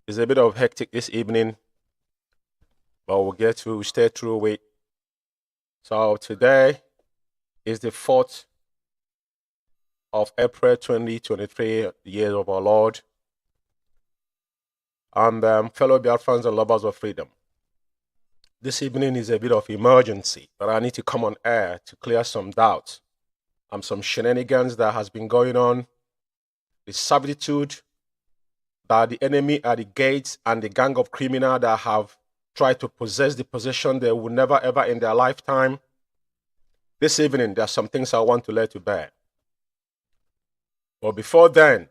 It's a bit of hectic this evening, but we'll stay through it. So today is the 4th of April 2023, the year of our Lord. And fellow Biafrans and lovers of freedom. This evening is a bit of emergency, but I need to come on air to clear some doubts and some shenanigans that has been going on. The servitude that the enemy at the gates and the gang of criminals that have tried to possess the possession they will never ever in their lifetime. This evening, there are some things I want to lay to bear. But before then,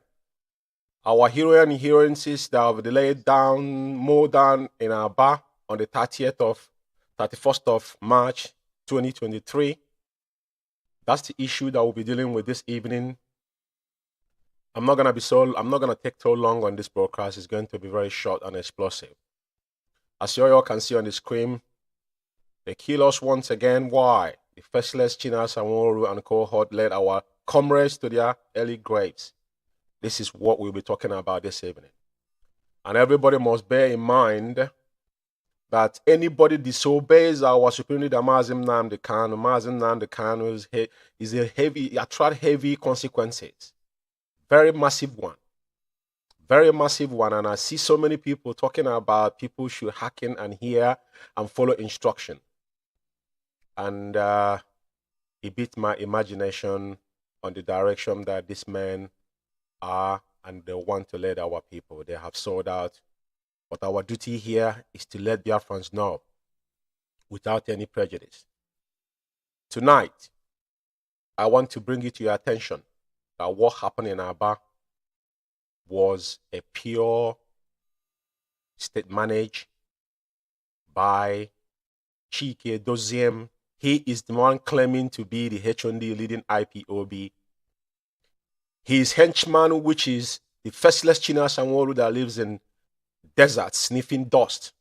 our hero and heroines that have laid down more than in our bar on the 31st of March 2023. That's the issue that we'll be dealing with this evening. I'm not gonna take too long on this broadcast. It's going to be very short and explosive. As you all can see on the screen, they kill us once again. Why? The faceless Chinas Sanwo-Olu and cohort led our comrades to their early graves. This is what we'll be talking about this evening. And everybody must bear in mind that anybody disobeys our Supreme Leader MAZI Nnamdi Kanu is a attract heavy consequences. Very massive one. Very massive one. And I see so many people talking about people should hearken and hear and follow instruction. And it beat my imagination on the direction that these men are and they want to lead our people. They have sold out. But our duty here is to let Biafrans know without any prejudice. Tonight, I want to bring it to your attention that what happened in Aba was a pure state managed by Chike Doziem. He is the one claiming to be the HND leading IPOB. His henchman, which is the faceless China Sanwo-Olu that lives in desert sniffing dust,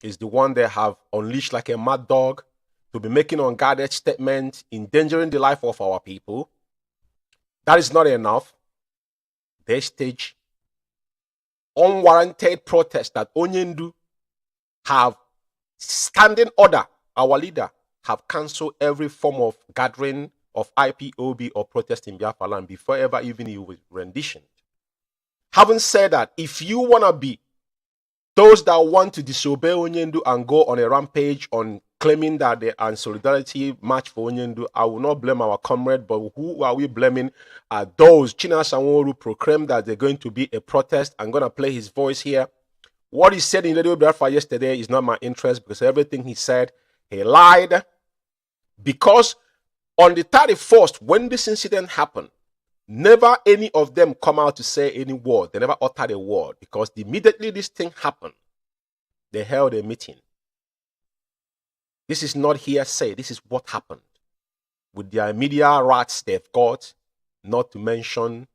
is the one they have unleashed like a mad dog to be making unguarded statements, endangering the life of our people. That is not enough. They stage unwarranted protest that Onyendu have standing order. Our leader have cancelled every form of gathering of IPOB or protest in Biafra land before ever even he was renditioned. Having said that, if you want to be those that want to disobey Onyendu and go on a rampage on claiming that they are in solidarity march for Onyendu, I will not blame our comrade, but who are we blaming? Are those China Sanwo-Olu proclaimed that they're going to be a protest. I'm going to play his voice here. What he said in Radio Biafra yesterday is not my interest because everything he said, he lied. Because on the 31st, when this incident happened, never any of them come out to say any word. They never uttered a word because immediately this thing happened, they held a meeting. This is not hearsay. This is what happened with their media rats they've got, not to mention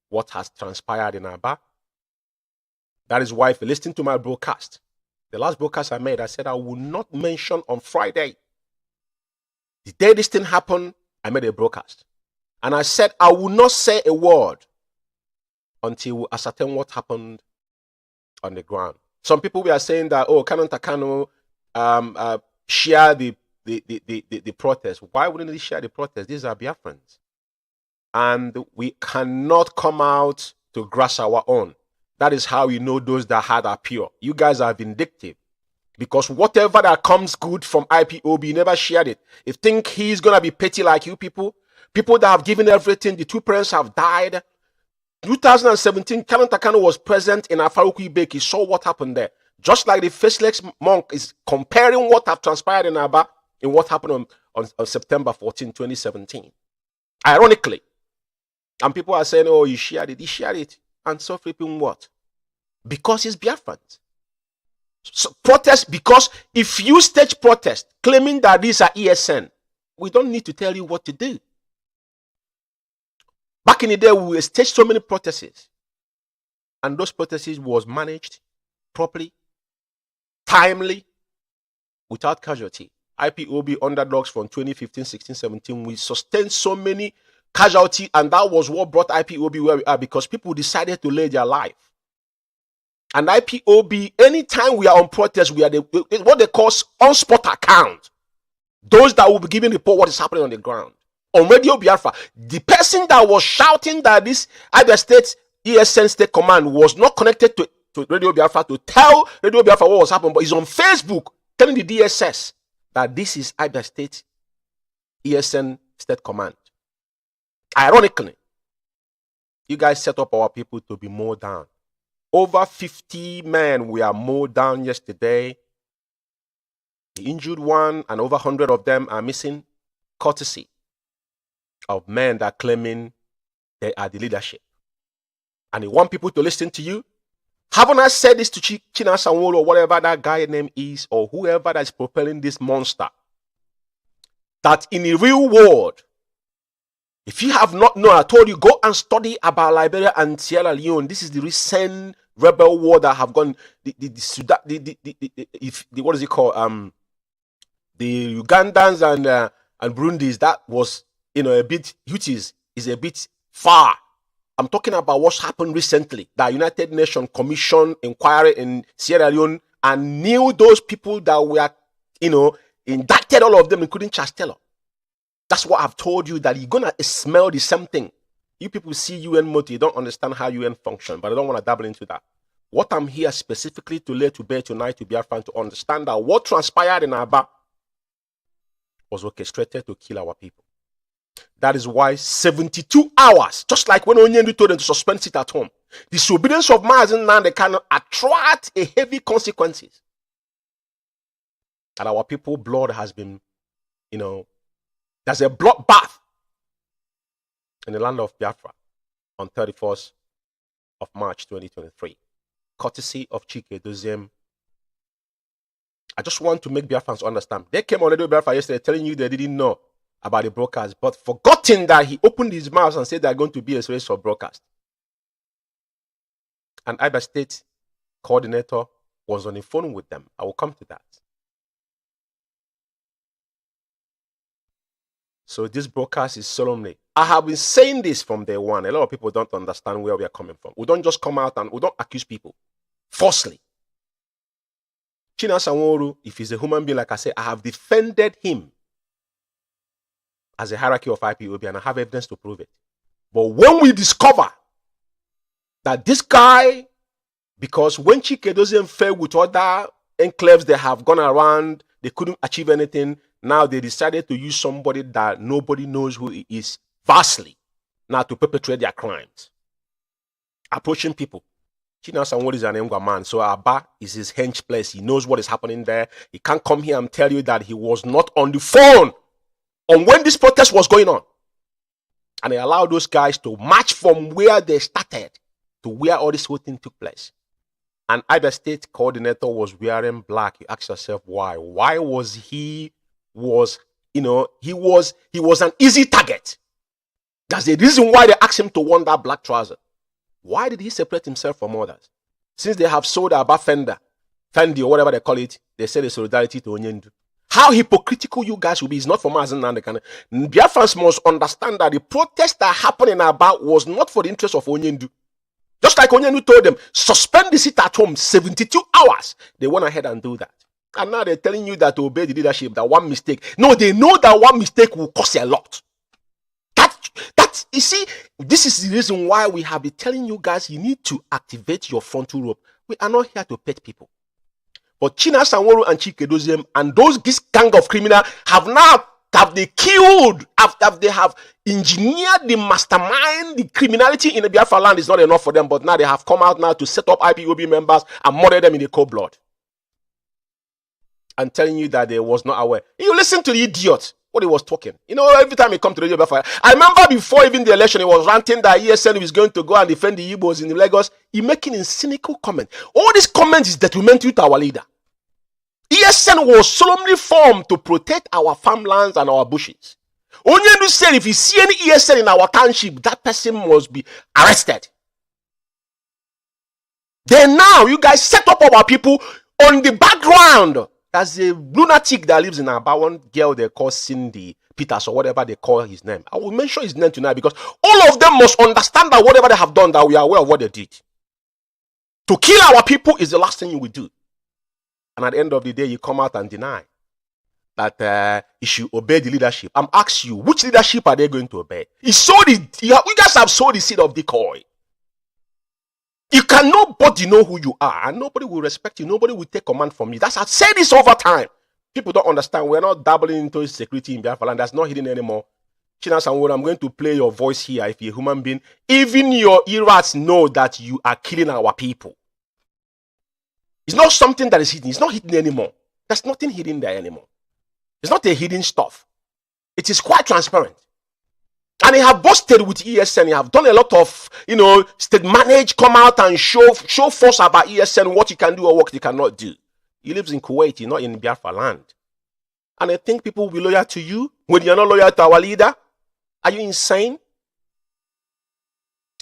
what has transpired in Aba. That is why if you listen to my broadcast, the last broadcast I made, I said I will not mention on Friday. The day this thing happened, I made a broadcast. And I said I will not say a word until we ascertain what happened on the ground. Some people were saying that, oh, Canon Takano share the protest. Why wouldn't they share the protest? These are Biafrans. And we cannot come out to grass our own. That is how you know those that heart are pure. You guys are vindictive. Because whatever that comes good from IPOB, you never shared it. You think he's going to be petty like you people? People that have given everything, the two parents have died. 2017, Canon Takano was present in Afaruku Ibek. He saw what happened there. Just like the faceless monk is comparing what have transpired in Aba and what happened on September 14, 2017. Ironically. And people are saying, oh, you shared it. He shared it. And so flipping what? Because it's Biafrans. So protest, because if you stage protest claiming that these are ESN, we don't need to tell you what to do. Back in the day, we staged so many protests, and those protests was managed properly, timely, without casualty. IPOB underdogs from 2015, 16, 17, we sustained so many casualty, and that was what brought IPOB where we are because people decided to lay their life. And IPOB, anytime we are on protest, we are what they call on-spot account. Those that will be giving report what is happening on the ground. On Radio Biafra, the person that was shouting that this Abia State ESN State Command was not connected to Radio Biafra to tell Radio Biafra what was happening, but he's on Facebook telling the DSS that this is Abia State ESN State Command. Ironically, you guys set up our people to be mowed down. Over 50 men were mowed down yesterday. The injured one and over 100 of them are missing, courtesy of men that are claiming they are the leadership. And you want people to listen to you? Haven't I said this to China Sanwo or whatever that guy name is, or whoever that is propelling this monster? That in the real world, if you have not known, I told you, go and study about Liberia and Sierra Leone. This is the recent rebel war that have gone. What is it called? The Ugandans and Burundis. That was a bit. Houthis is a bit far. I'm talking about what's happened recently. The United Nations Commission inquiry in Sierra Leone and knew those people that were, indicted, all of them, including Charles Taylor. That's what I've told you, that you're going to smell the same thing. You people see UN motto, you don't understand how UN function, but I don't want to dabble into that. What I'm here specifically to lay to bear tonight to Biafra to understand that what transpired in Aba was orchestrated to kill our people. That is why 72 hours, just like when Onyendu told them to suspend sit at home, disobedience of MAZI now they cannot attract a heavy consequences. And our people blood has been, there's a bloodbath in the land of Biafra on 31st of March 2023, courtesy of Chike Doziem. I just want to make Biafrans understand. They came on Radio Biafra yesterday telling you they didn't know about the broadcast, but forgotten that he opened his mouth and said they're going to be a series of broadcast. And Abia State coordinator was on the phone with them. I will come to that. So this broadcast is solemnly. I have been saying this from day one. A lot of people don't understand where we are coming from. We don't just come out and we don't accuse people falsely. China Sanwo-Olu, if he's a human being, like I said, I have defended him as a hierarchy of IPOB, and I have evidence to prove it. But when we discover that this guy, because when Chike doesn't fail with other enclaves they have gone around, they couldn't achieve anything, now they decided to use somebody that nobody knows who he is, vastly, now to perpetrate their crimes. Approaching people. China Sanwo-Olu is an Engwa man, so Aba is his hench place. He knows what is happening there. He can't come here and tell you that he was not on the phone on when this protest was going on. And they allowed those guys to march from where they started to where all this whole thing took place. And Abia State coordinator was wearing black. You ask yourself why. Why was he an easy target? That's the reason why they asked him to wear that black trouser. Why did he separate himself from others? Since they have sold Aba Fendi or whatever they call it, they say the solidarity to Onyendu. How hypocritical you guys will be is not for MAZI and Biafrans must understand that the protest that happened in Aba was not for the interest of Onyendu. Just like Onyendu told them, suspend the sit at home 72 hours. They went ahead and do that. And now they're telling you that to obey the leadership, that one mistake. No, they know that one mistake will cost a lot. You see, this is the reason why we have been telling you guys you need to activate your frontal lobe. We are not here to pet people. But China Sanwo-Olu and Chike Doziem and this gang of criminals have they killed, after they have engineered the mastermind, the criminality in the Biafra land is not enough for them, but now they have come out now to set up IPOB members and murder them in the cold blood. And telling you that they was not aware. You listen to the idiot, what he was talking. Every time he come to the Radio Biafra, I remember before even the election, he was ranting that ESN was going to go and defend the Igbos in Lagos. He making a cynical comment. All these comments is detrimental to our leader. ESN was solemnly formed to protect our farmlands and our bushes. Onyendu said if you see any ESN in our township, that person must be arrested. Then now, you guys set up our people on the background. There's a lunatic that lives in Aba, one girl they call Cindy Peters or whatever they call his name. I will mention his name tonight because all of them must understand that whatever they have done, that we are aware of what they did. To kill our people is the last thing you will do. And at the end of the day, you come out and deny that you should obey the leadership. I'm asking you, which leadership are they going to obey? You guys have sowed the seed of decoy. You can nobody know who you are, and nobody will respect you. Nobody will take command from you. I've said this over time. People don't understand. We're not dabbling into security in Biafra land. That's not hidden anymore. Chinas and I'm going to play your voice here. If you're a human being, even your ears know that you are killing our people. It's not something that is hidden. It's not hidden anymore. There's nothing hidden there anymore. It's not a hidden stuff. It is quite transparent. And they have boasted with ESN. They have done a lot of, state manage, come out and show force about ESN, what you can do or what you cannot do. He lives in Kuwait, you're not in Biafra land. And I think people will be loyal to you when you're not loyal to our leader. Are you insane?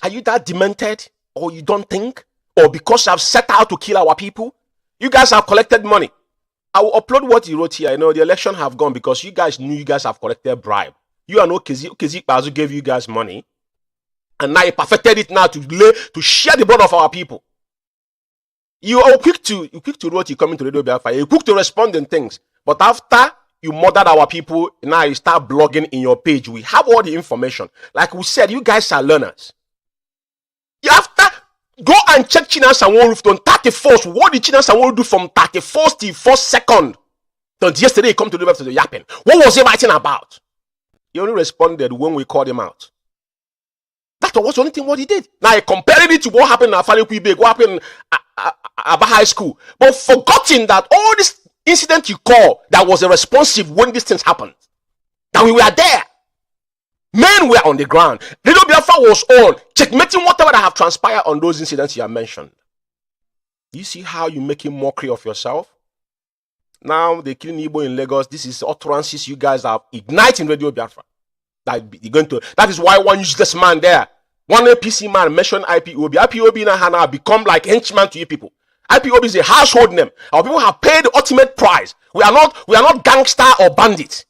Are you that demented? Or you don't think? Or because I've set out to kill our people? You guys have collected money. I will upload what he wrote here. The election have gone because you guys knew you guys have collected bribe. You and Okezi Bazu gave you guys money. And now he perfected it now to share the blood of our people. You are quick to write, you come into Radio Biafra. You're quick to respond in things. But after you murdered our people, now you start blogging in your page. We have all the information. Like we said, you guys are learners. You have to go and check China Sanwo on 31st. What did China Sanwo do from 31st to 1st second? Then yesterday he come to the website to yapping. What was he writing about? He only responded when we called him out. That was the only thing what he did. Now he compared it to what happened at Afali Kuibe, what happened at Aba High School. But forgetting that all this incident you call that was responsive when these things happened. That we were there. Men were on the ground. Radio Biafra was on, checkmating whatever that have transpired on those incidents you have mentioned. You see how you're making mockery of yourself? Now they're killing Igbo in Lagos. This is utterances you guys are igniting Radio Biafra. That is why one useless man there, one APC man mentioned IPOB. IPOB now become like henchman to you people. IPOB is a household name. Our people have paid the ultimate price. We are not gangster or bandits.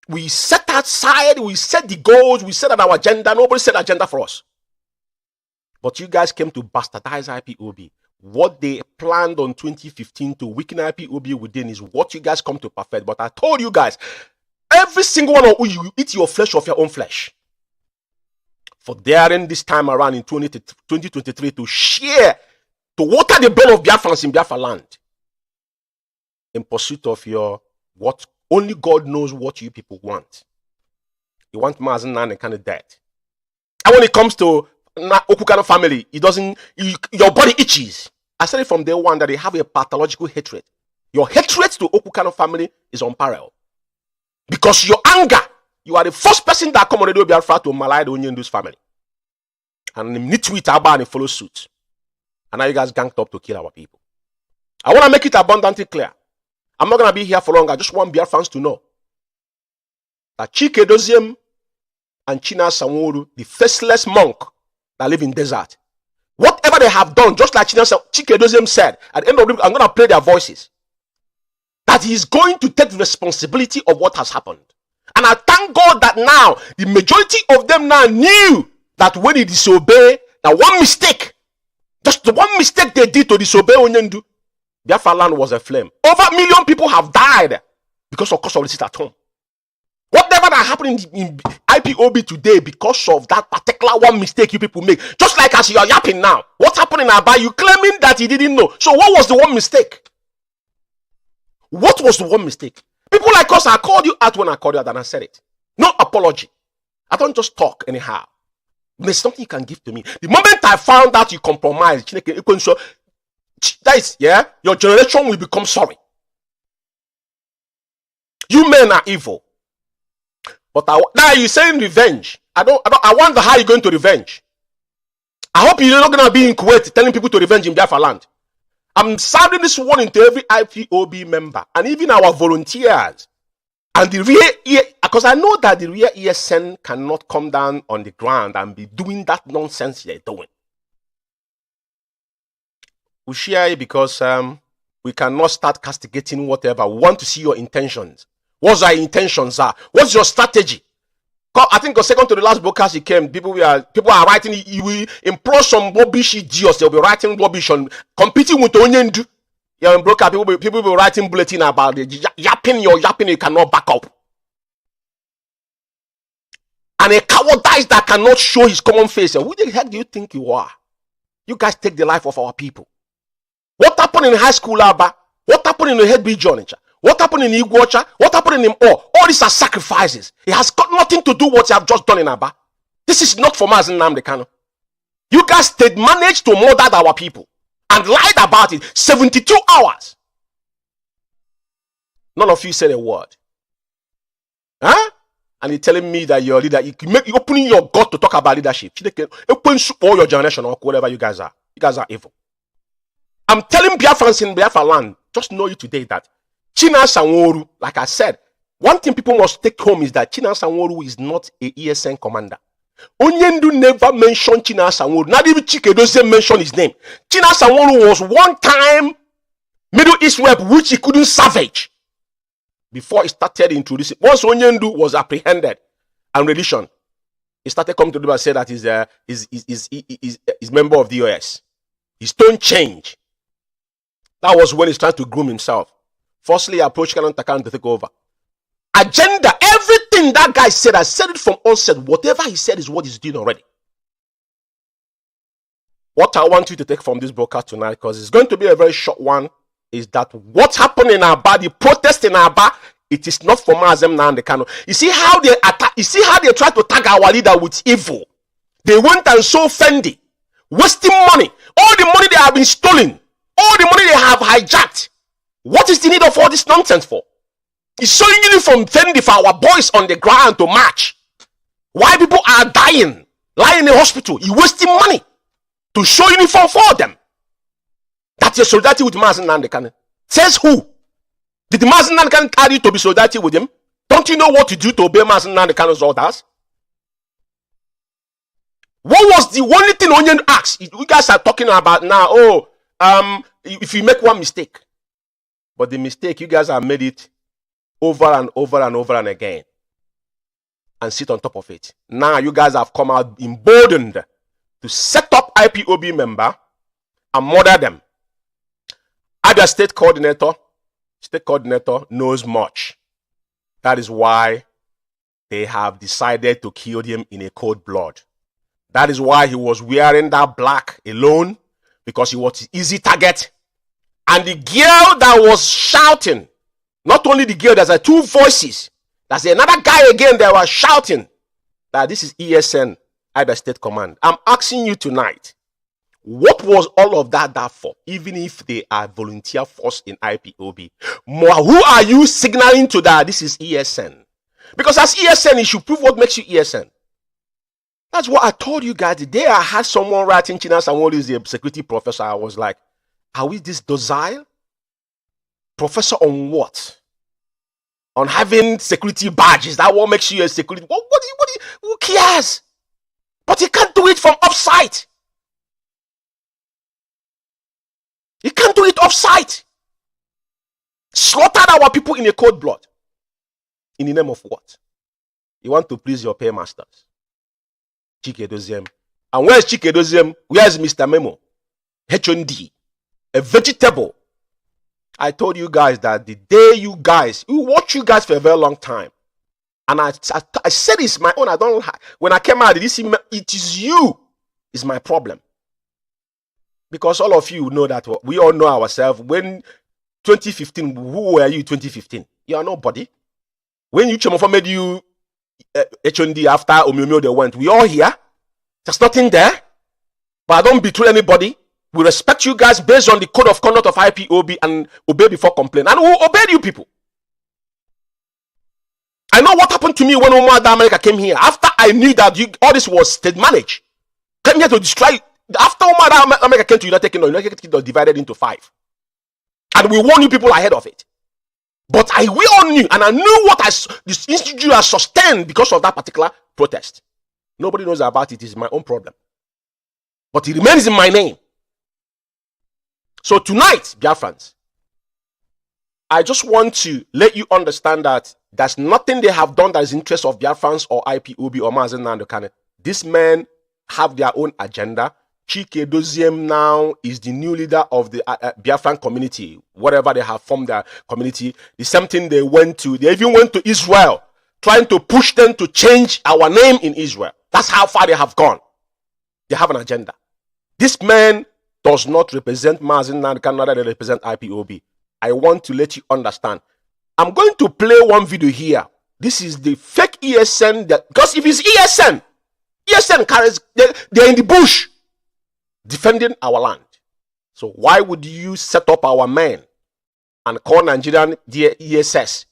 We set outside, we set the goals, we set our agenda. Nobody set agenda for us. But you guys came to bastardize IPOB. What they planned on 2015 to weaken IPOB within is what you guys come to perfect. But I told you guys, every single one of you eat your flesh of your own flesh. For daring this time around in 2023 to share, to water the blood of Biafrans in Biafra land. In pursuit of what only God knows what you people want. You want MAZI and kind of dead. And when it comes to Okukano family, your body itches. I said it from day one that they have a pathological hatred. Your hatred to Okukano family is unparalleled. Because your anger, you are the first person that come on Radio Biafra to malign the Onyendu's family. And nitwit Abba and follow suit. And now you guys ganked up to kill our people. I want to make it abundantly clear. I'm not going to be here for long. I just want Biafrans to know that Chike Doziem and China Sanwo-Olu, the faceless monk that live in desert, whatever they have done, just like Chike Doziem said, at the end of the day, I'm going to play their voices, that he's going to take the responsibility of what has happened. And I thank God that now, the majority of them now knew that when he disobeyed, that one mistake, just the one mistake they did to disobey Onyendu, Biafra land was aflame. Over 1 million people have died because of the sit at home. Whatever that happened in IPOB today because of that particular one mistake you people make. Just like as you are yapping now. What happened in Aba? You claiming that you didn't know. So what was the one mistake? What was the one mistake? People like us, I called you out when I called you out and I said it. No apology. I don't just talk anyhow. There's something you can give to me. The moment I found out you compromised, that is, your generation will become sorry. You men are evil. But now you're saying revenge. I wonder how you're going to revenge. I hope you're not going to be in Kuwait telling people to revenge in Biafra land. I'm sounding this warning to every IPOB member and even our volunteers. And the real because I know that the real ESN cannot come down on the ground and be doing that nonsense they're doing. We share it because we cannot start castigating whatever. We want to see your intentions. What your intentions are. What's your strategy? I think second to the last broadcast he came, people are writing, he will employ some rubbish idiots. They'll be writing rubbish on competing with Onyendu. Yeah, in broadcast, people will be writing bulletin about it. Yapping you cannot back up. And a cowardice that cannot show his common face. And who the heck do you think you are? You guys take the life of our people. What happened in high school, Abba? What happened in the head bridge, Onitsha? What happened in Iguacha? What happened in all these are sacrifices. It has got nothing to do with what you have just done in Aba. This is not for MAZI Nnamdi Kanu. You guys managed to murder our people and lied about it 72 hours. None of you said a word. Huh? And you're telling me that you're a leader. You're opening your gut to talk about leadership. Open all your generation or whatever you guys are. You guys are evil. I'm telling Biafrans in Biafra land, just know you today that Chinua Sanwo-Olu, like I said, one thing people must take home is that Chinua Sanwo-Olu is not a ESN commander. Onyendu never mentioned Chinua Sanwo-Olu. Not even Chikedozie mentioned his name. Chinua Sanwo-Olu was one time Middle East rep which he couldn't salvage before he started introducing. Once Onyendu was apprehended and rendition, he started coming to the and said that he's member of the OS. His tone changed. That was when he's trying to groom himself. Firstly, approach Canon Takan to take over. Agenda, everything that guy said, I said it from onset. Whatever he said is what he's doing already. What I want you to take from this broadcast tonight, because it's going to be a very short one, is that what happened in Aba, the protest in Aba, it is not for MAZI Nnamdi Kanu. You see how they attack, you see how they try to tag our leader with evil. They went and sold Fendi, wasting money. All the money they have been stolen, all the money they have hijacked. What is the need of all this nonsense for? It's showing uniform Fendi for our boys on the ground to march. Why people are dying, lying in the hospital, you wasting money to show uniform for them. That's your solidarity with MAZI Nnamdi Kanu. Says who? Did the MAZI Nnamdi Kanu carry you to be solidarity with him? Don't you know what to do to obey MAZI Nnamdi Kanu's orders? What was the only thing Onyendu asked? You guys are talking about now, if you make one mistake. But the mistake, you guys have made it over and over and over and again. And sit on top of it. Now you guys have come out emboldened to set up IPOB member and murder them. Abia state coordinator knows much. That is why they have decided to kill him in a cold blood. That is why he was wearing that black alone, because he was an easy target. And the girl that was shouting, not only the girl, there's two voices. There's another guy again that was shouting that this is ESN, Abia State Command. I'm asking you tonight, what was all of that for? Even if they are volunteer force in IPOB, who are you signaling to that this is ESN? Because as ESN, you should prove what makes you ESN. That's what I told you guys. The day I had someone writing Chinua Sanwo-Olu is a security professor, I was like, are we this docile? Professor on what? On having security badges. That what makes you a security? Who cares? But he can't do it from offsite. He can't do it offsite. Slaughtered our people in a cold blood. In the name of what? You want to please your paymasters. Chikedozie. And where's Chikedozie? Where's Mr. Memo? H&D. A vegetable. I told you guys that the day you watch you guys for a very long time. And I said it's my own. I don't. When I came out, it is you. Is my problem. Because all of you know that we all know ourselves. When 2015, who were you 2015? You are nobody. When you Chomofo made you H&D after Omiyomio they went, we all here. There's nothing there. But I don't betray anybody. We respect you guys based on the code of conduct of IPOB and obey before complain. And we obeyed you people. I know what happened to me when Omar America came here. After I knew that all this was state managed. Came here to destroy. After Omar America came to United Kingdom was divided into 5. And we warned you people ahead of it. But we all knew, and I knew what this institute has sustained because of that particular protest. Nobody knows about it. It's my own problem. But it remains in my name. So tonight, Biafrans, I just want to let you understand that There's nothing they have done that is in interest of Biafrans or IPOB or MAZI Nnamdi Kanu. These men have their own agenda. Chike Doziem now is the new leader of the Biafran community, whatever they have formed their community. The same thing they even went to Israel, trying to push them to change our name in Israel. That's how far they have gone. They have an agenda. This man does not represent MAZI Nnamdi Kanu, rather they represent IPOB. I want to let you understand. I'm going to play one video here. This is the fake ESN, because if it's ESN carries, they're in the bush defending our land. So why would you set up our men and call Nigerian ESS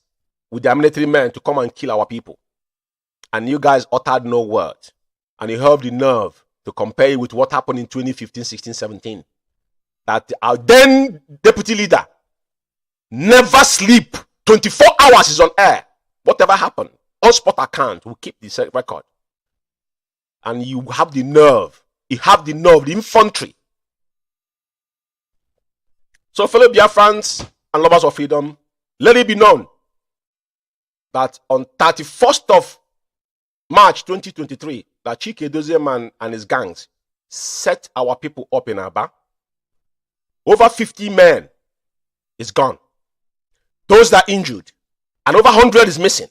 with their military men to come and kill our people? And you guys uttered no word. And you have the nerve to compare it with what happened in 2015, 16, 17. That our then deputy leader never sleep. 24 hours is on air. Whatever happened, on spot account will keep the record. And you have the nerve. You have the nerve, the infantry. So, fellow Biafrans and lovers of freedom, let it be known that on 31st of March 2023, that Chike Doziem and his gangs set our people up in Aba. Over 50 men is gone. Those that are injured, and over 100 is missing.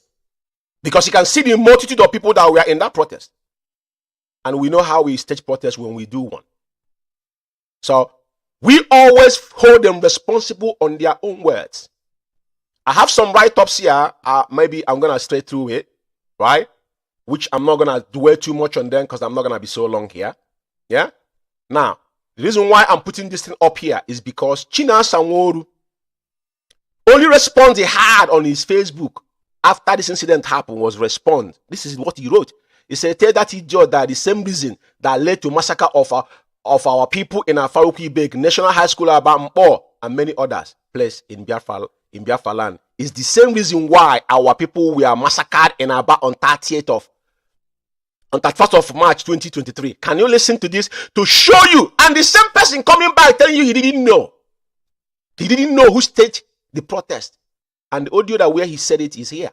Because you can see the multitude of people that were in that protest. And we know how we stage protests when we do one. So, we always hold them responsible on their own words. I have some write-ups here. Maybe I'm going to stray through it, right? Which I'm not going to dwell too much on them because I'm not going to be so long here. Yeah? Now, the reason why I'm putting this thing up here is because China Sanwo-Olu, only response he had on his Facebook after this incident happened was respond. This is what he wrote. He said, tell that idiot that the same reason that led to massacre of our people in Afaruki Beg, National High School Abampo, and many others placed in Biafra land is the same reason why our people were massacred in Aba on 31st of March 2023. Can you listen to this to show you? And the same person coming back telling you he didn't know. He didn't know who staged the protest. And the audio that where he said it is here.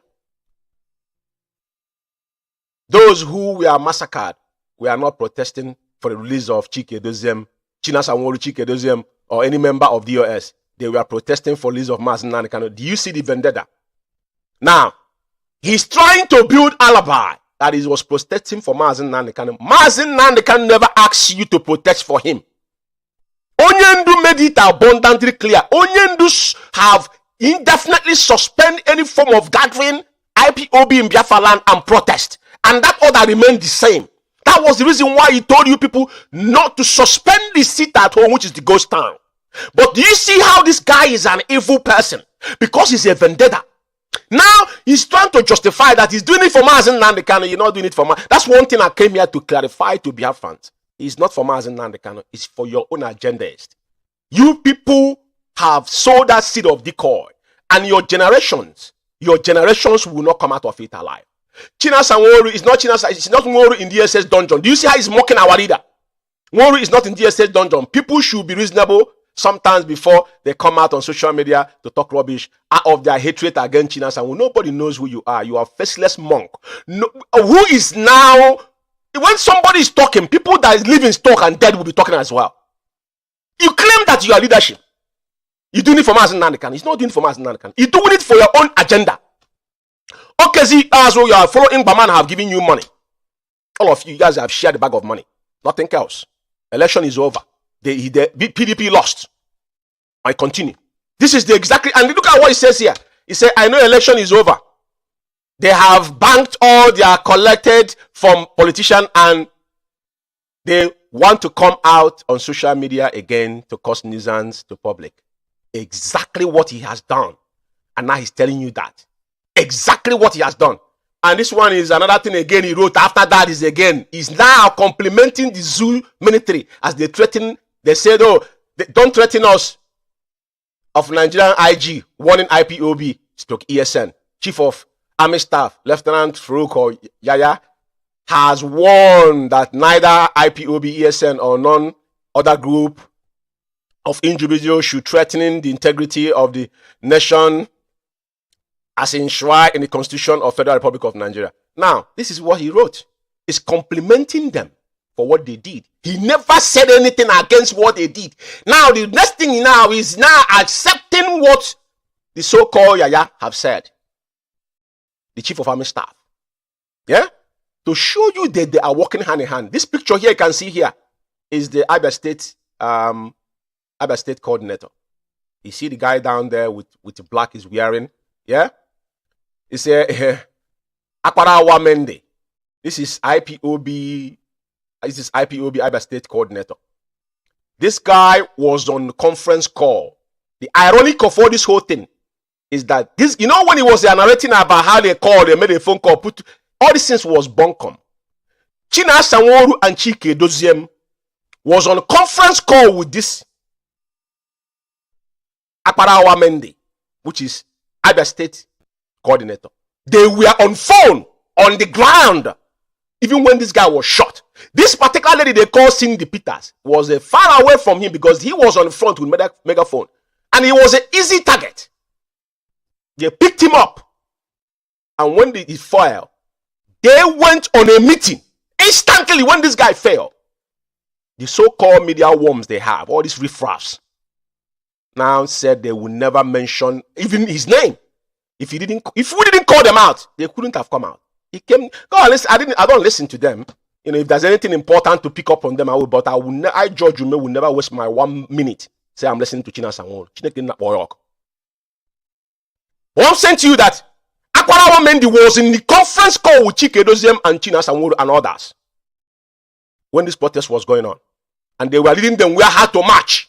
Those who were massacred were not protesting for the release of Chike Doziem, China Sanwo-Olu, Chike Doziem, or any member of the DOS. They were protesting for the release of MAZI Nnamdi Kanu. Do you see the vendetta? Now, he's trying to build alibi that he was protesting for MAZI Nnamdi Kanu. MAZI Nnamdi Kanu never asked you to protest for him. Onyendu made it abundantly clear. Onyendu have indefinitely suspend any form of gathering, IPOB in Biafra land, and protest. And that order remained the same. That was the reason why he told you people not to suspend the seat at home, which is the ghost town. But do you see how this guy is an evil person? Because he's a vendetta. Now he's trying to justify that he's doing it for MAZI Nnamdi Kanu. You're not doing it for MAZI. That's one thing I came here to clarify to Biafrans. It's not for MAZI Nnamdi Kanu. It's for your own agendas. You people have sowed that seed of decoy, and your generations will not come out of it alive. China Sanwo-Olu is not it's not Nworu in the DSS dungeon. Do you see how he's mocking our leader? Nworu is not in DSS dungeon. People should be reasonable sometimes before they come out on social media to talk rubbish out of their hatred against China Sanwo-Olu. Nobody knows who you are. You are a faceless monk. No, who is now, when somebody is talking, people that live in stock and dead will be talking as well. You claim that you are leadership. You're doing it for MAZI Nnamdi Kanu. He's not doing it for MAZI Nnamdi Kanu. You're doing it for your own agenda. Okay, see, as well, you are following Baman have given you money. All of you guys have shared the bag of money. Nothing else. Election is over. The PDP lost. I continue. This is the exactly, and look at what he says here. He said, I know election is over. They have banked all they are collected from politicians and they want to come out on social media again to cause nuisance to public. Exactly what he has done. And now he's telling you that. Exactly what he has done. And this one is another thing again he wrote after that is again. He's now complimenting the zoo military as they threaten. They said, oh, don't threaten us. Of Nigerian IG, warning IPOB, ESN, Chief of Army Staff, Lieutenant Farouk or Yaya, has warned that neither IPOB, ESN or none other group of individuals should threaten the integrity of the nation as enshrined in the Constitution of Federal Republic of Nigeria. Now, this is what he wrote. He's complimenting them for what they did. He never said anything against what they did. Now, the next thing now is now accepting what the so-called Yaya have said. The Chief of Army Staff. Yeah? To show you that they are working hand in hand. This picture here you can see here is the Abia State coordinator. You see the guy down there with the black is wearing. Yeah? It's a Akparawa Mende. This is IPOB. This is IPOB Abia State coordinator. This guy was on conference call. The ironic of all this whole thing is that this, you know, when he was narrating about how they called, they made a phone call, put all these things was bunkum. China Sanworu and Chike Doziem was on a conference call with this Akparawa Mende, which is Abia State coordinator. They were on phone, on the ground, even when this guy was shot. This particular lady they call Cindy Peters was far away from him because he was on the front with megaphone. And he was an easy target. They picked him up. And when he fell, they went on a meeting. Instantly, when this guy fell, the so-called media worms they have, all these riffraffs, now said they would never mention even his name. If we didn't call them out, they couldn't have come out. He came. God, listen, I don't listen to them. You know, if there's anything important to pick up on them, I will. But I George Ume will never waste my 1 minute. Say I'm listening to China Sanwo. What I'm saying to you that Akparawa Mende was in the conference call with Chike Doziem and China Sanwo and others when this protest was going on, and they were leading them where how to march.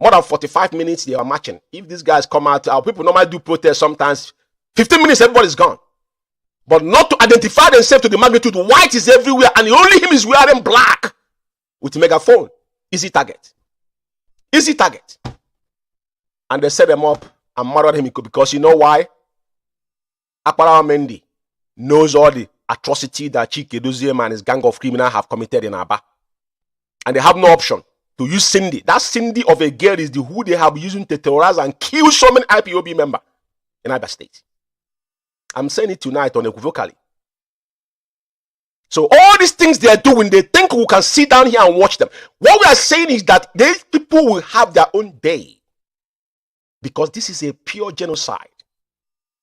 More than 45 minutes they are marching. If these guys come out, our people normally do protest sometimes. 15 minutes, everybody's gone. But not to identify themselves to the magnitude. White is everywhere, and only him is wearing black with a megaphone. Easy target. Easy target. And they set them up and murdered him because you know why? Akparawa Mende knows all the atrocity that Chike Doziem and his gang of criminals have committed in Aba. And they have no option to use Cindy. That Cindy of a girl is who they have using to terrorize and kill so many IPOB members in Abia State. I'm saying it tonight unequivocally. So all these things they are doing, they think we can sit down here and watch them. What we are saying is that these people will have their own day. Because this is a pure genocide.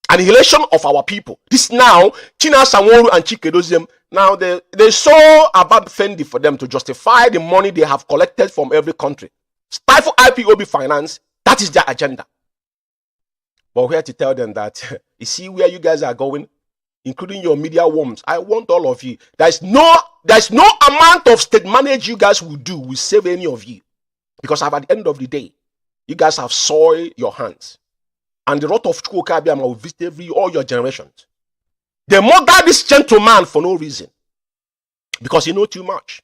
Annihilation of our people. This now, China Sanwo and Chike Doziem, now they saw about Fendi for them to justify the money they have collected from every country. Stifle IPOB finance, that is their agenda. But we're here to tell them that, you see where you guys are going, including your media worms. I want all of you. There's no amount of state manage you guys will do will save any of you. Because at the end of the day, you guys have soiled your hands. And the wrath of Chukwukabiama will visit all your generations. They murder this gentleman for no reason. Because he knows too much.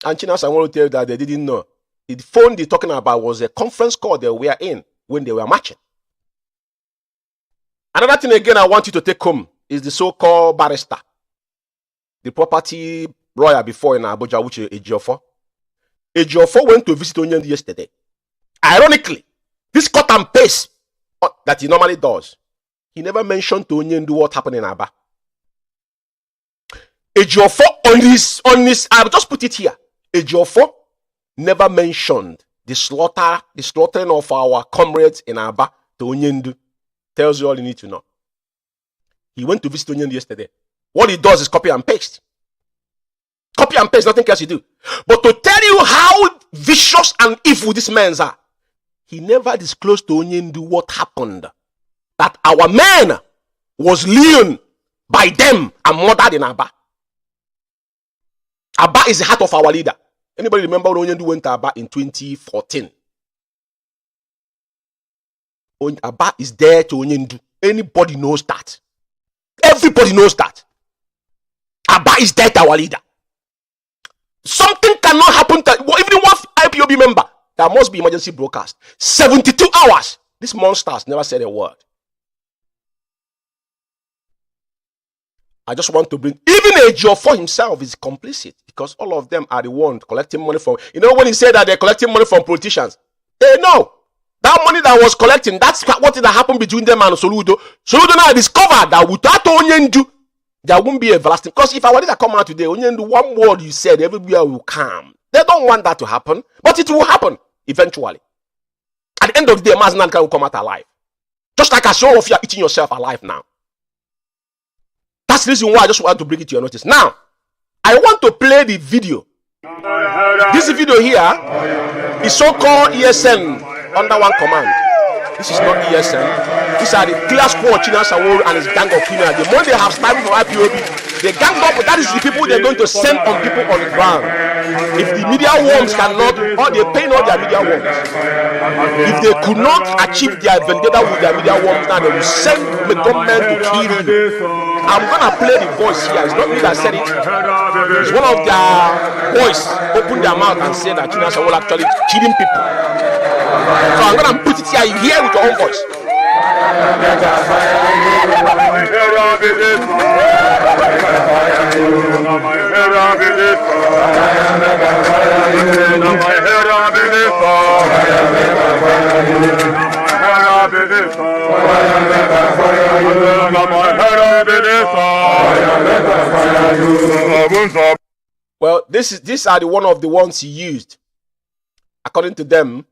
And Chinas, I want to tell you that they didn't know. The phone they're talking about was a conference call they were in when they were marching. Another thing again I want you to take home is the so-called barrister. The property lawyer before in Abuja, which is Ejiofor. Ejiofor went to visit Onyendi yesterday. Ironically, this cut and paste that he normally does, he never mentioned to Onyendi what happened in Aba. Ejiofor on his, I'll just put it here. Ejiofor never mentioned the slaughtering of our comrades in Aba to Onyendi. Tells you all you need to know. He went to visit Onyendi yesterday. What he does is copy and paste. Copy and paste, nothing else you do. But to tell you how vicious and evil these men are, he never disclosed to Onyendi what happened. That our men was lean by them and murdered in Aba. Aba is the heart of our leader. Anybody remember when Onyendi went to Aba in 2014? Aba is there to Onyendi. Anybody knows that. Everybody knows that. Aba is there to our leader. Something cannot happen to even one IPOB member. There must be emergency broadcast. 72 hours. These monsters never said a word. I just want to bring, even Ejiofor himself is complicit because all of them are the ones collecting money from, you know, when he said that they're collecting money from politicians, they know. That money that was collecting, that's what that happened between them and Soludo. Soludo now discovered that without Onyendu, there won't be everlasting. Because if I wanted to come out today, Onyendu, one word you said, everywhere will come. They don't want that to happen, but it will happen eventually. At the end of the day, MAZI will come out alive. Just like I saw of you are eating yourself alive now. That's the reason why I just want to bring it to your notice. Now, I want to play the video. This video here is so-called ESN under one command. This is not ESN. These are the clear squad China Sawol and his gang of criminals. The moment they have started from IPOB, they gang up. That is the people they're going to send on people on the ground. If the media worms cannot, or they pay all their media worms. If they could not achieve their vendetta with their media worms, now they will send the government to kill you. I'm gonna play the voice here. It's not me that said it. It's one of their voice opened their mouth and said that China Sawol actually killing people. So I'm gonna put it here. You hear with your own voice. Well, these are the one of the ones he used. According to them,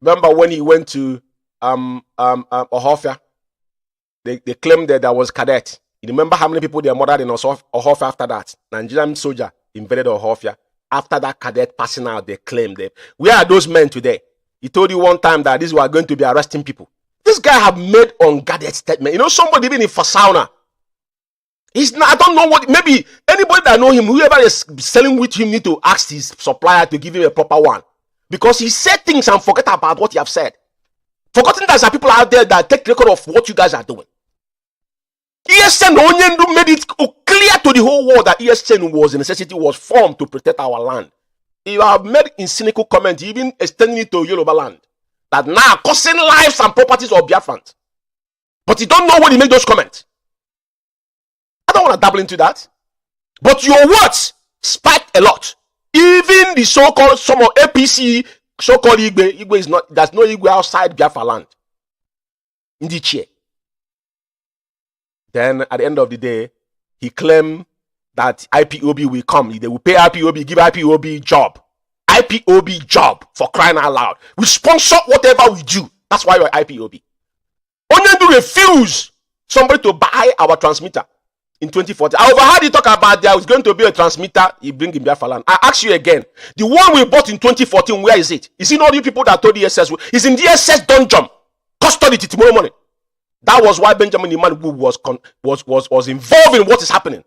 remember when he went to Ohofia, they claimed that there was cadet. You remember how many people they murdered in Ohofia after that? Nigerian soldier invaded Ohofia. After that cadet passing out, they claimed them. Where are those men today? He told you one time that these were going to be arresting people. This guy have made unguarded statement. You know, somebody even in Fasauna. He's not, I don't know what, maybe anybody that know him, whoever is selling with him need to ask his supplier to give him a proper one. Because he said things and forget about what you have said. Forgotten that there are people out there that take record of what you guys are doing. ESN Onyendu made it clear to the whole world that ESN was a necessity, was formed to protect our land. You have made in cynical comment, even extending it to Yoruba land, that now causing lives and properties of Biafrans. But you don't know when you make those comments. I don't want to dabble into that. But your words spiked a lot. Even the so-called some of APC, so-called Igwe is not, there's no Igwe outside Biafra land. In the chair. Then at the end of the day, he claimed that IPOB will come. They will pay IPOB, give IPOB job. IPOB job, for crying out loud. We sponsor whatever we do. That's why we're IPOB. Onyendu refuse somebody to buy our transmitter in 2014. I overheard you talk about there was going to be a transmitter he bring in Biafra land. I ask you again, the one we bought in 2014, where is it? Is it not you people that told the DSS? It's in DSS dungeon. Custody it tomorrow morning. That was why Benjamin Imanu was involved in what is happening.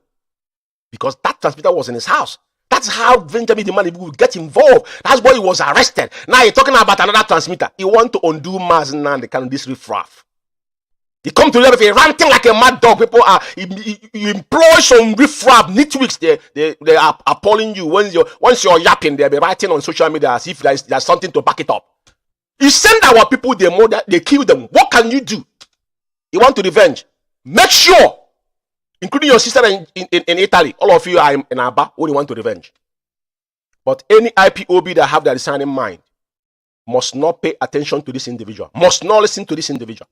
Because that transmitter was in his house. That's how Benjamin Imanu would get involved. That's why he was arrested. Now you're talking about another transmitter. You want to undo MAZI and the kind of this riffraff. You come to them if you're ranting like a mad dog. People are you employ some riffraff nitwicks. They are appalling you. Once you're yapping, they'll be writing on social media as if there's something to back it up. You send our people, they kill them. What can you do? You want to revenge? Make sure, including your sister in Italy, all of you are in Aba, who you want to revenge. But any IPOB that have their discerning mind must not pay attention to this individual, must not listen to this individual.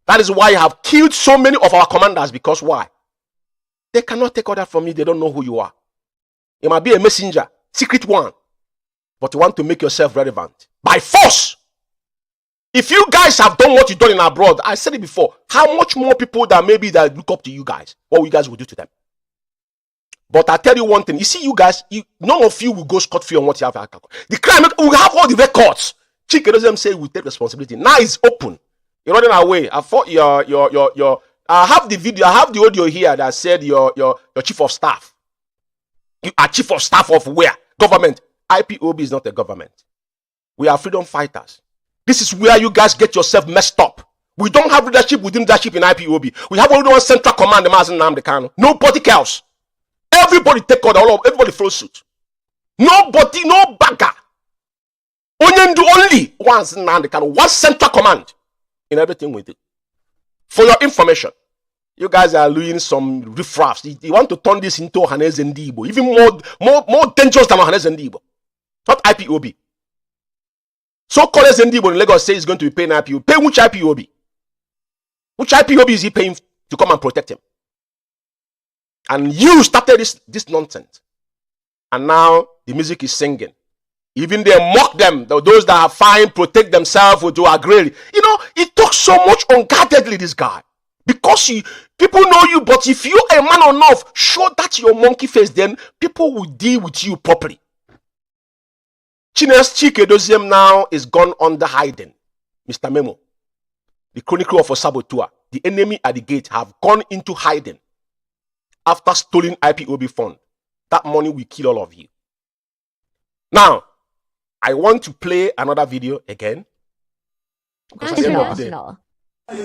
That is why you have killed so many of our commanders, because why? They cannot take order from you, they don't know who you are. You might be a messenger, secret one, but you want to make yourself relevant. By force! If you guys have done what you've done in abroad, I said it before, how much more people that maybe that look up to you guys, what you guys will do to them? But I tell you one thing, you see you guys, none of you will go scot-free on what you have. The crime, we have all the records. Chike doesn't say we take responsibility. Now it's open. You're running away. I thought I have the video, I have the audio here that said your chief of staff. You are chief of staff of where? Government. IPOB is not a government. We are freedom fighters. This is where you guys get yourself messed up. We don't have leadership within leadership in IPOB. We have only one central command, the MAZI Nnamdi Kanu. Nobody else. Everybody take order. Everybody follow suit. Nobody, no bagger. Only one Nnamdi Kanu. One central command in everything we do. For your information, you guys are doing some riffraffs. You want to turn this into Ohaneze Ndigbo. Even more dangerous than Ohaneze Ndigbo. Not IPOB. So called SND in Lagos say he's going to be paying IPOB. Pay which IPOB? Which IPOB is he paying to come and protect him? And you started this nonsense. And now the music is singing. Even they mock them, those that are fine, protect themselves or do agree. You know, he talks so much unguardedly, this guy. Because people know you, but if you're a man enough, show that your monkey face, then people will deal with you properly. Chine's Chike Doziem now is gone under hiding. Mr. Memo, the Chronicle of a Saboteur, the enemy at the gate have gone into hiding after stealing IPOB fund. That money will kill all of you. Now, I want to play another video again. Because at the end of the day,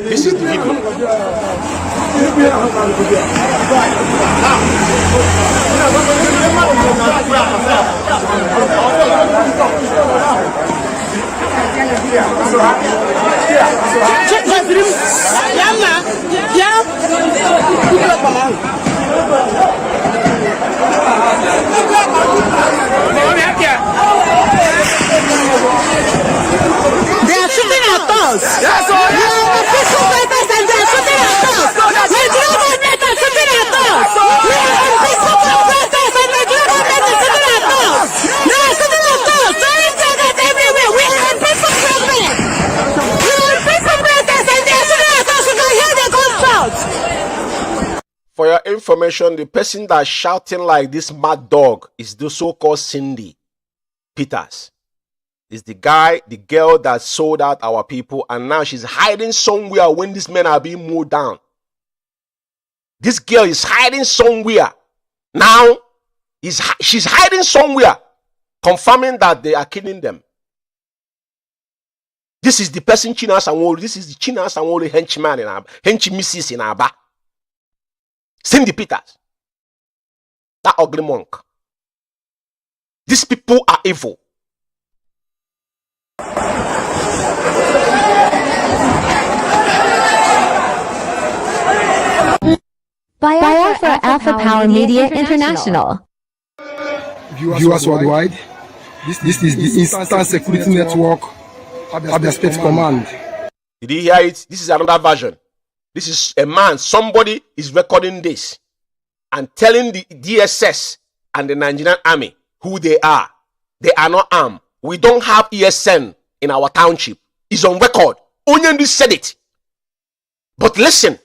this is the video. They are shooting at us. Yes, all right. We are peaceful protesters and they are shooting at us. Nigerian government are shooting at us. We are peaceful protesters and Nigerian government is shooting at us. They are shooting at us. Throwing targets everywhere. We are peaceful protesters. We are peaceful protesters and they are shooting at us. You can hear the gunshots. For your information, the person that's shouting like this mad dog is the so-called Cindy Peters. Is the girl that sold out our people, and now she's hiding somewhere when these men are being mowed down. This girl is hiding somewhere. Now, she's hiding somewhere, confirming that they are killing them. This is the person China Sanwo. This is the China Sanwo henchman in Aba, henchmissis in Aba. Cindy Peters. That ugly monk. These people are evil. Biafra Alpha Power Media International. Viewers worldwide, this is the Instant Security Network of the State Command. Did you hear it? This is another version. This is a man, somebody is recording this and telling the DSS and the Nigerian army who they are. They are not armed. We don't have ESN in our township. It's on record. Onyendi said it. But listen,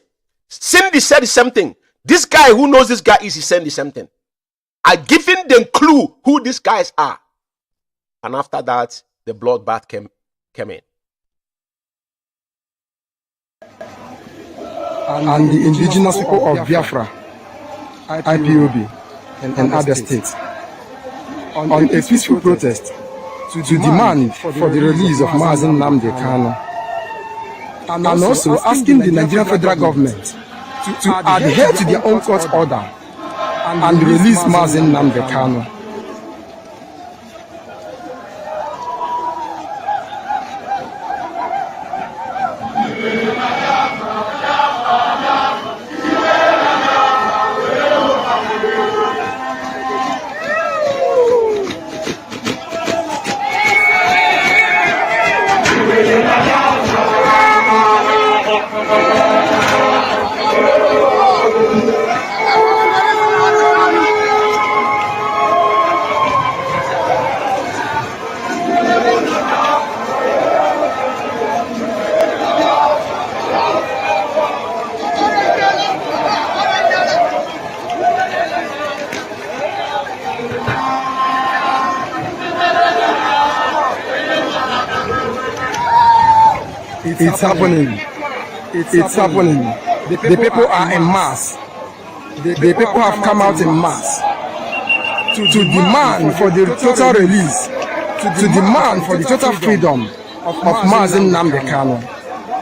Cindy said the same thing. This guy who knows this guy is saying the same thing. I given them clue who these guys are. And after that, the bloodbath came in. And the indigenous people of Biafra, IPOB, and other states, on a peaceful protest to demand for the release of MAZI Nnamdi Kanu, and also asking the Nigerian federal government to adhere to their own court order and release MAZI Nnamdi Kanu. It's happening. It's happening. The people are en masse. The people have come out en masse to demand for the total release, to demand for the total freedom of MAZI Nnamdi Kanu.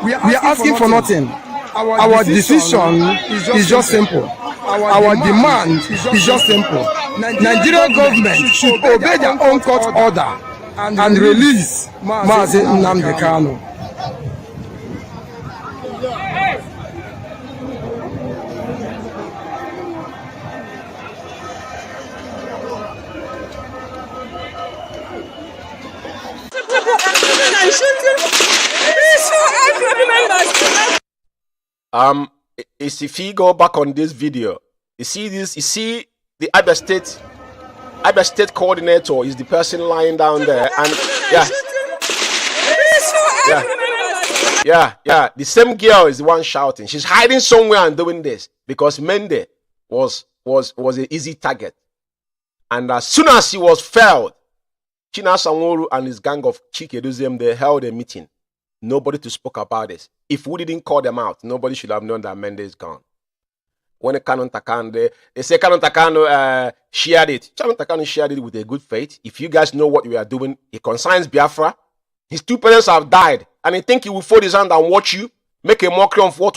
We are asking for nothing. Our decision is just simple. Our demand is just simple. Nigerian government should obey their own court order and release MAZI Nnamdi Kanu. and shooting peaceful IPOB members. If you go back on this video, you see this. You see the Abia State coordinator is the person lying down there, and yeah. The same girl is the one shouting. She's hiding somewhere and doing this because Mende was an easy target, and as soon as he was felled, China Sanworu and his gang of Chikeduzium, they held a meeting. Nobody to spoke about this. If we didn't call them out, nobody should have known that Mende is gone. When Canon Takano, they say Canon Takano shared it. Canon Takano shared it with a good faith. If you guys know what we are doing, it concerns Biafra. His two parents have died, and he think he will fold his hand and watch you make a mockery of what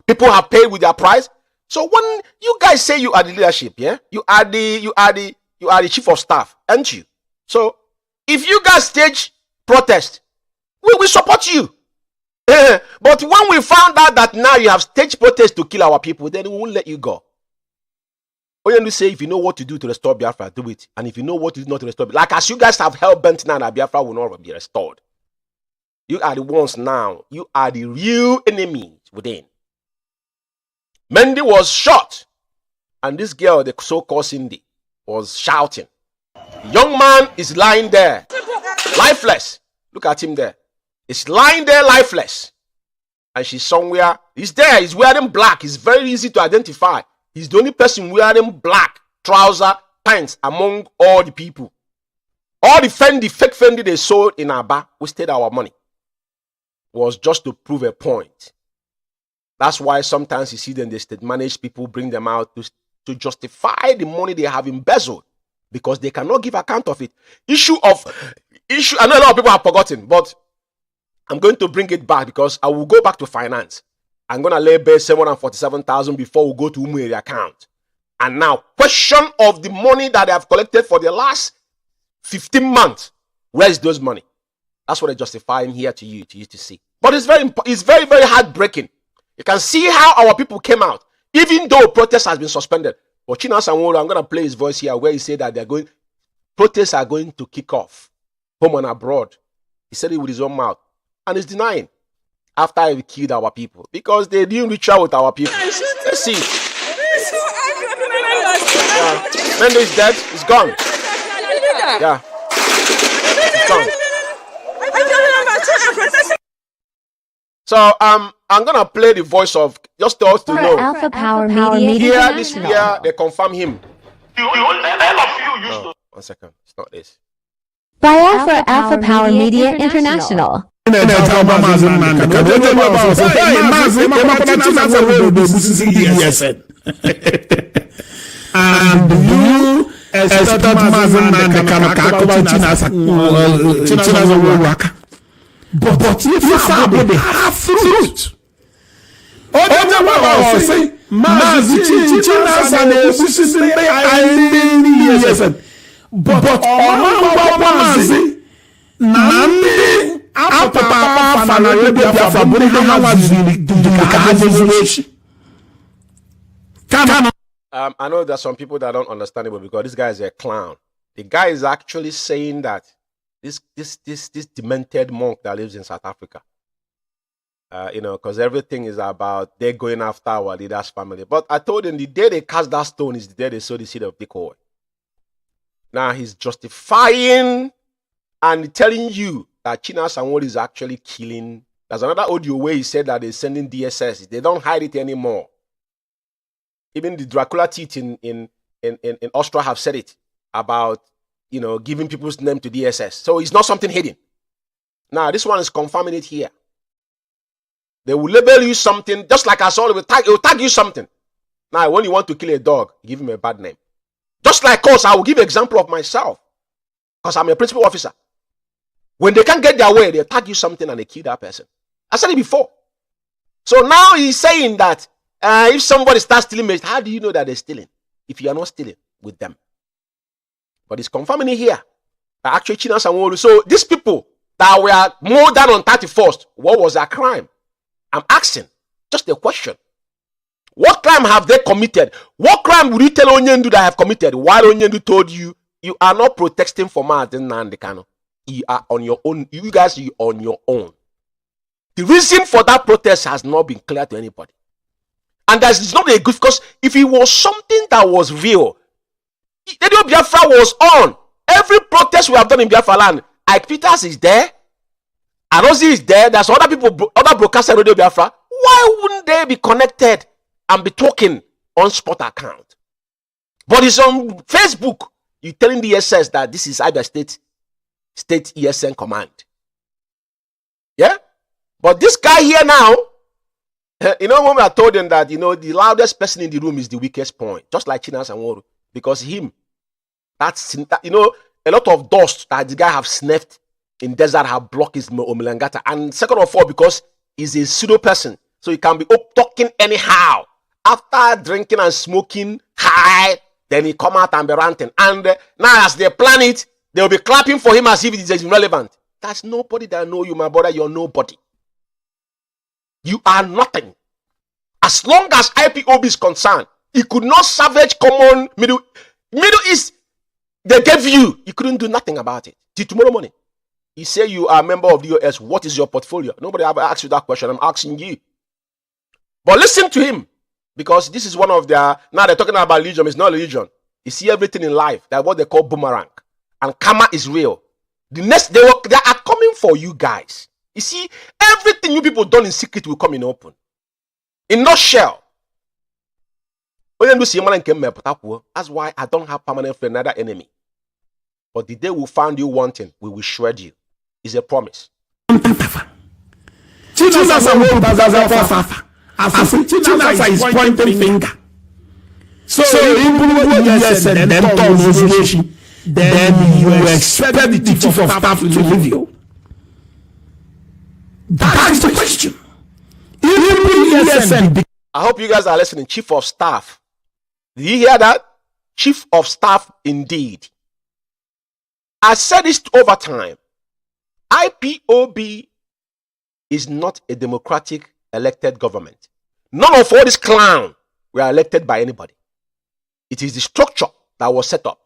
people have paid with their price. So when you guys say you are the leadership, yeah, you are the chief of staff, aren't you? So if you guys stage protest, we will support you. But when we found out that now you have staged protest to kill our people, then we won't let you go. All you need to say, if you know what to do to restore Biafra, do it. And if you know what to do not to restore, like as you guys have held bent now that Biafra will not be restored. You are the ones now. You are the real enemies within. Mendy was shot. And this girl, the so-called Cindy, was shouting. The young man is lying there, lifeless. Look at him there. He's lying there lifeless. And she's somewhere. He's there. He's wearing black. It's very easy to identify. He's the only person wearing black trouser, pants among all the people. All the fake Fendi they sold in Aba, wasted our money. Was just to prove a point. That's why sometimes you see them, the state managed people bring them out to justify the money they have embezzled because they cannot give account of it. Issue, I know a lot of people have forgotten, but I'm going to bring it back because I will go back to finance. I'm going to lay bare 747,000 before we go to UMEH account. And now, question of the money that they have collected for the last 15 months. Where is those money? That's what I justify here to you to see. But it's very, very heartbreaking. You can see how our people came out, even though protest has been suspended. But China Sanworu, I'm going to play his voice here where he said that protests are going to kick off home and abroad. He said it with his own mouth. And he's denying after he killed our people because they didn't reach out with our people. Let's see. Mende is dead. He's gone. Yeah. He's gone. So I'm gonna play the voice of just to us to know. Alpha Power Media Here, this year they confirm him. No, 1 second. It's not this. Biafra Alpha Power Media International. And you expected but if you have fruit. I know there's some people that don't understand it, but because this guy is a clown. The guy is actually saying that this demented monk that lives in South Africa, because everything is about they're going after our leader's family. But I told him the day they cast that stone is the day they sow the seed of Bitcoin. Now he's justifying and telling you that China Sanworu is actually killing. There's another audio where he said that they're sending DSS. They don't hide it anymore. Even the Dracula teeth in Austria have said it about, giving people's name to DSS. So it's not something hidden. Now, this one is confirming it here. They will label you something, just like I saw, it will tag you something. Now, when you want to kill a dog, you give him a bad name. Just like us, I will give an example of myself. Because I'm a principal officer. When they can't get their way, they tag you something and they kill that person. I said it before. So now he's saying that if somebody starts stealing, how do you know that they're stealing? If you are not stealing with them. But he's confirming it here. That actually China Sanworu. So these people that were more than on 31st, what was their crime? I'm asking. Just a question. What crime have they committed? What crime would you tell Onyendu that have committed? While Onyendu told you, you are not protesting for Martin Nandekano. You are on your own. You guys are on your own. The reason for that protest has not been clear to anybody. And that's not a good, because if it was something that was real, Radio Biafra was on. Every protest we have done in Biafra land, Ike Peters is there, Anozi is there, there's other people, other broadcasters in Radio Biafra. Why wouldn't they be connected and be talking on spot account? But it's on Facebook. You're telling the SS that this is either state ESN command. Yeah? But this guy here now, you know, when I told him that, you know, the loudest person in the room is the weakest point, just like Chinas and Woru, because him, that's, you know, a lot of dust that the guy have sniffed in desert have blocked his Omilangata. And second of all, because he's a pseudo person, so he can be talking anyhow. After drinking and smoking high, then he come out and be ranting. And now as they plan it, they'll be clapping for him as if it is irrelevant. That's nobody that know you, my brother. You're nobody. You are nothing. As long as IPOB is concerned, you could not savage common Middle East. They gave you. You couldn't do nothing about it. Till tomorrow morning. You say you are a member of the US. What is your portfolio? Nobody ever asked you that question. I'm asking you. But listen to him. Because this is one of their... Now they're talking about religion. It's not religion. You see everything in life. That's what they call boomerang. And karma is real. The next... They are coming for you guys. You see, everything you people done in secret will come in open. In nutshell. That's why I don't have permanent friend, neither enemy. But the day we find you wanting, we will shred you. It's a promise. Chinasa is pointing finger. So then you expect the chief of staff to leave you. That is the question. I hope you guys are listening. Chief of staff. Did you hear that? Chief of staff indeed. I said this over time. IPOB is not a democratic elected government. None of all this clown were elected by anybody. It is the structure that was set up.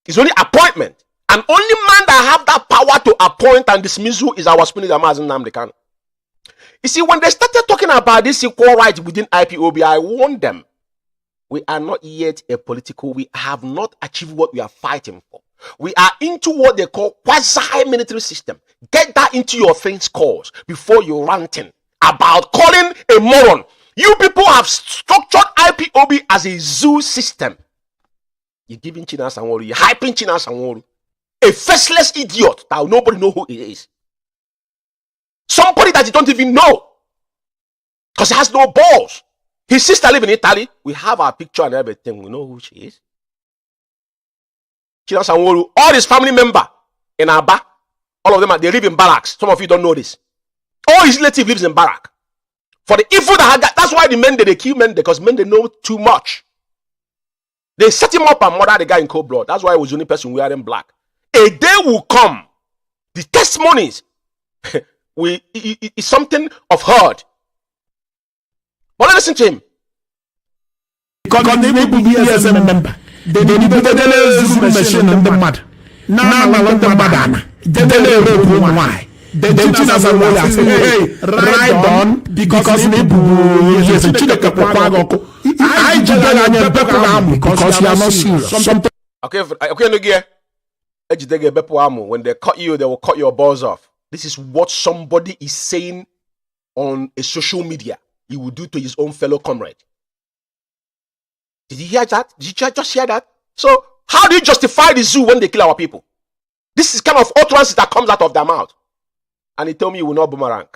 It's only appointment. And only man that have that power to appoint and dismiss who is our Spirit Nnamdi Kanu. You see, when they started talking about this equal right within IPOB, I warned them. We are not yet a political. We have not achieved what we are fighting for. We are into what they call quasi-military system. Get that into your things cause before you're ranting about calling a moron. You people have structured IPOB as a zoo system. You're giving Chinas and Woru, you're hyping Chinas and Woru. A faceless idiot that nobody know who he is. Somebody that you don't even know. Because he has no balls. His sister lives in Italy. We have our picture and everything. We know who she is. Chinas and Woru, all his family members in Aba, all of them, they live in barracks. Some of you don't know this. All his relative lives in barrack. For the evil that had got, that's why the men, they kill men, because men, they know too much. They set him up and murder the guy in cold blood. That's why he was the only person wearing black. A day will come. The testimonies is something of heard. But listen to him. Because they will be as a member. They need to Zoom machine and the mud. Now I want the madana. They why. They teaching us a way of saying, hey, ride on because they yes, a children I just because you are not serious. Okay, no gear. When they cut you, they will cut your balls off. This is what somebody is saying on a social media. He will do to his own fellow comrade. Did you hear that? Did you just hear that? So, how do you justify the zoo when they kill our people? This is kind of utterance that comes out of their mouth. And he told me you will not boomerang.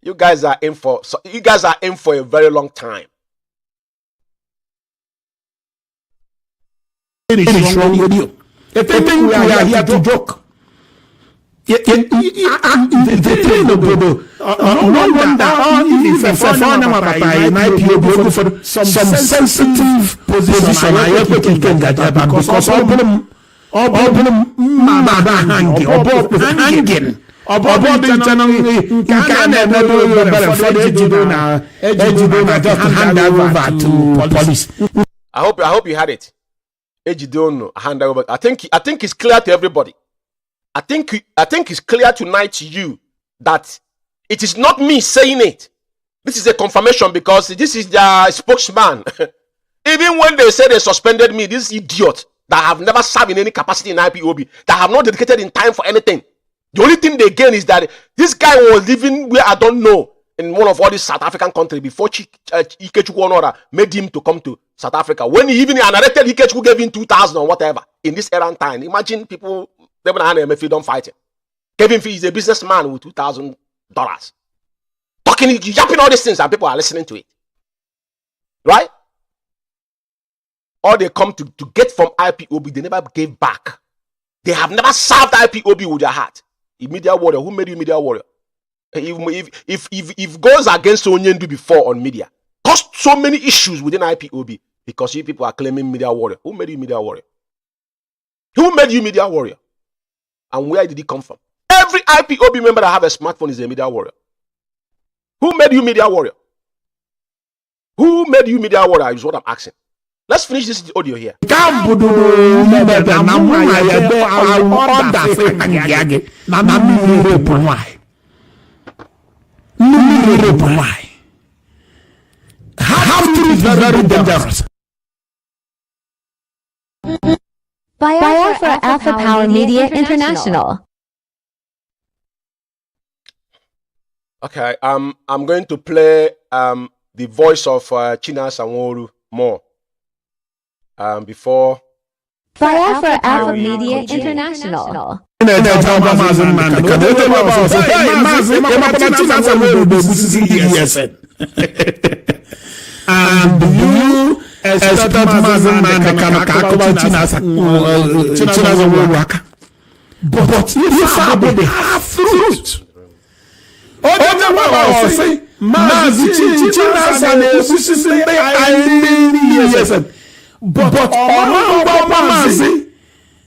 You guys are in for a very long time. What is wrong with you? If you think we are here to joke, no wonder if a foreigner by an IPO for some sensitive position, because all of them hanging. About the internal can hand over to police. I hope you had it. Ejidon hand over. I think it's clear to everybody. I think it's clear tonight to you that it is not me saying it. This is a confirmation because this is their spokesman. Even when they say they suspended me, this idiot that have never served in any capacity in IPOB, that have not dedicated in time for anything. The only thing they gain is that this guy was living where I don't know, in one of all these South African countries before Ikechukwu Onora made him to come to South Africa. When he even narrated Ikechukwu gave him 2,000 or whatever in this era and time. Imagine people, they don't fight him. Kevin Fee is a businessman with $2,000. Talking, yapping all these things and people are listening to it. Right? All they come to get from IPOB, they never gave back. They have never served IPOB with their heart. A media warrior. Who made you media warrior? If goes against Onyendu before on media, caused so many issues within IPOB because you people are claiming media warrior. Who made you media warrior? Who made you media warrior? And where did it come from? Every IPOB member that have a smartphone is a media warrior. Who made you media warrior? Who made you media warrior is what I'm asking. Let's finish this audio here. Half-truth is very dangerous. Biafra Alpha Power Media International. Okay, I'm going to play the voice of China Sanwo-Olu more before Biafra Alpha Media International. And you expected Mazin but you saw the half-truth. But Mazi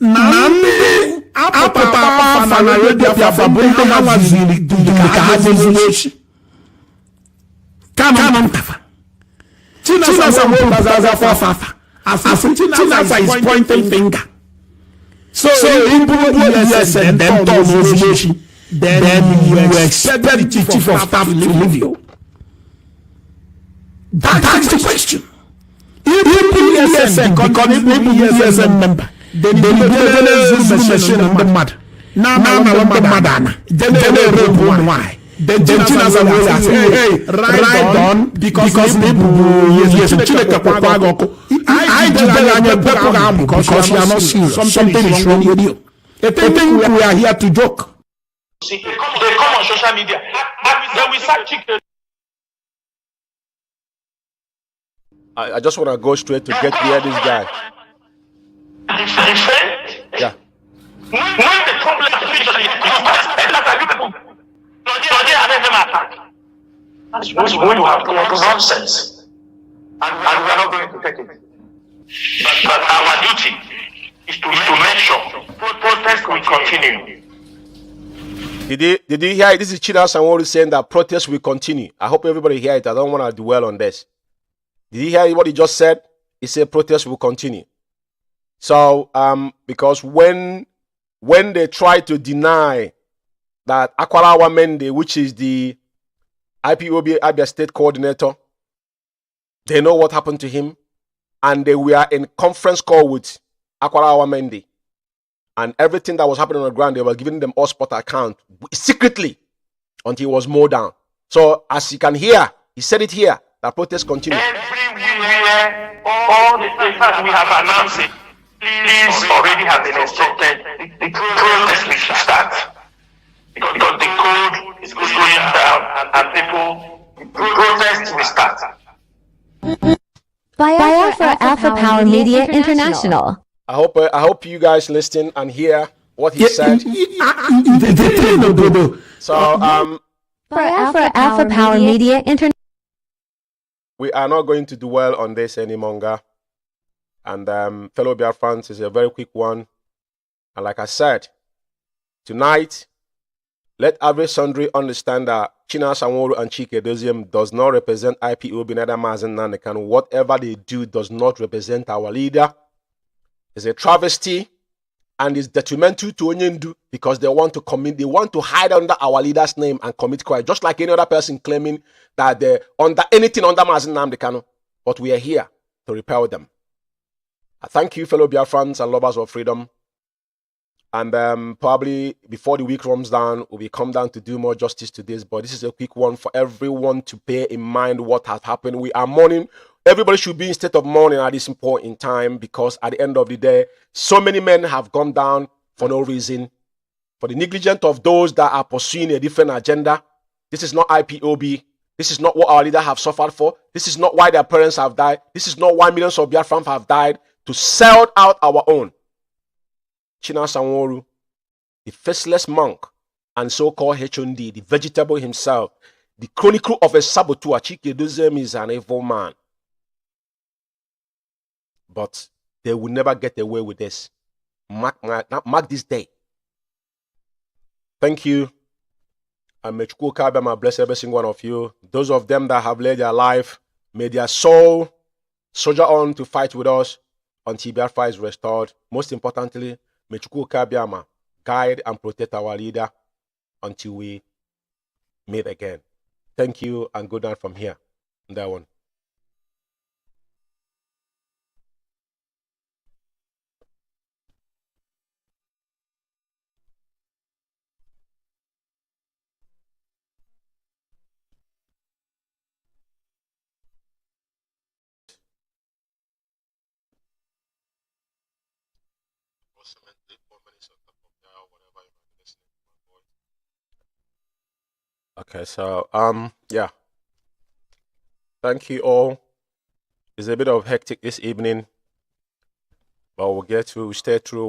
Nandi apata na radio Biafra bunde hawazili duka Canon Tafa. China is pointing finger. So yes, and then then you expect the chief of staff to leave you. That's the question. If you member, then the machine on the mud. Now, Madonna, then why? Then China's a hey, right on because I because you are not serious. Something is wrong with you. They think we are here to joke. They come on social media. Then we start chicken. I just want to go straight to get where this guy. Yeah. When the problem is that's when you have nonsense. And we are not going to take it. But our duty is to make sure protest will continue. Did you hear it? This is China Sanwo-Olu saying that protest will continue. I hope everybody hear it. I don't want to dwell on this. Did you hear what he just said? He said protest will continue. So because when they try to deny that Akwarawa Mende, which is the IPOB Abia State Coordinator, they know what happened to him, and they were in conference call with Akwarawa Mende, and everything that was happening on the ground, they were giving them hotspot account secretly until he was mowed down. So as you can hear, he said it here, that protest continues. Everywhere, all the places we have announced it, please already have been instructed. The protest will start. Because the code is going down and people protest will start. Biafra Alpha Power Media International. I hope you guys listen and hear what he said. So Biafra Alpha Power Media International. We are not going to dwell on this any longer. And fellow Biafrans, is a very quick one. And like I said, tonight, let every sundry understand that China Sanwo-Olu and Chike Doziem does not represent IPOB, neither Mazi Nnanika. Whatever they do does not represent our leader. It's a travesty. and it's detrimental to Onyendu because they want to hide under our leader's name and commit crime, just like any other person claiming that they're under anything under MAZI Nnamdi Kanu. But we are here to repel them. I thank you, fellow Biafrans and lovers of freedom. And probably before the week runs down, we'll come down to do more justice to this. But this is a quick one for everyone to bear in mind what has happened. We are mourning. Everybody should be in state of mourning at this point in time, because at the end of the day, so many men have gone down for no reason, for the negligence of those that are pursuing a different agenda. This is not IPOB. This is not what our leaders have suffered for. This is not why their parents have died. This is not why millions of Biafrans have died to sell out our own. China Sanworu, the faceless monk and so-called HND, the vegetable himself, the chronicle of a saboteur, Chike Dozem is an evil man. But they will never get away with this. Mark this day. Thank you. And may Chukwu Kabema bless every single one of you. Those of them that have led their life, may their soul soldier on to fight with us until Biafra is restored. Most importantly, may Chukwu Kabema guide and protect our leader until we meet again. Thank you and good night from here. That one. Okay, so yeah. Thank you all. It's a bit of hectic this evening, but we'll stay through.